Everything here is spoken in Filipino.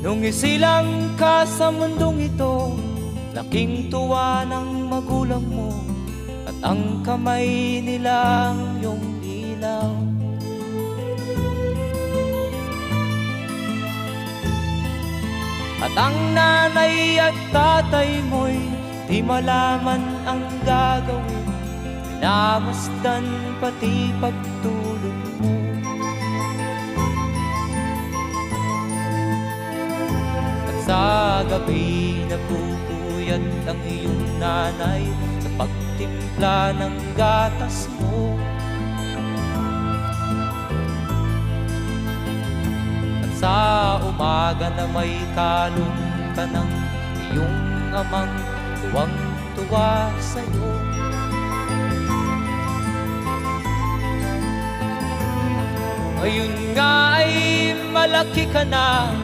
Nung isilang ka sa mundong ito, laking tuwa ng magulang mo, at ang kamay nila ang iyong ilaw. At ang nanay at tatay mo'y di malaman ang gagawin, minamasdan pati pagtulog mo. At sa gabi napupuyat ang iyong nanay sa pagtimpla ng gatas mo. At sa umaga na may kalong ka ng iyong amang tuwang-tuwa sa'yo. Ngayon nga ay malaki ka na,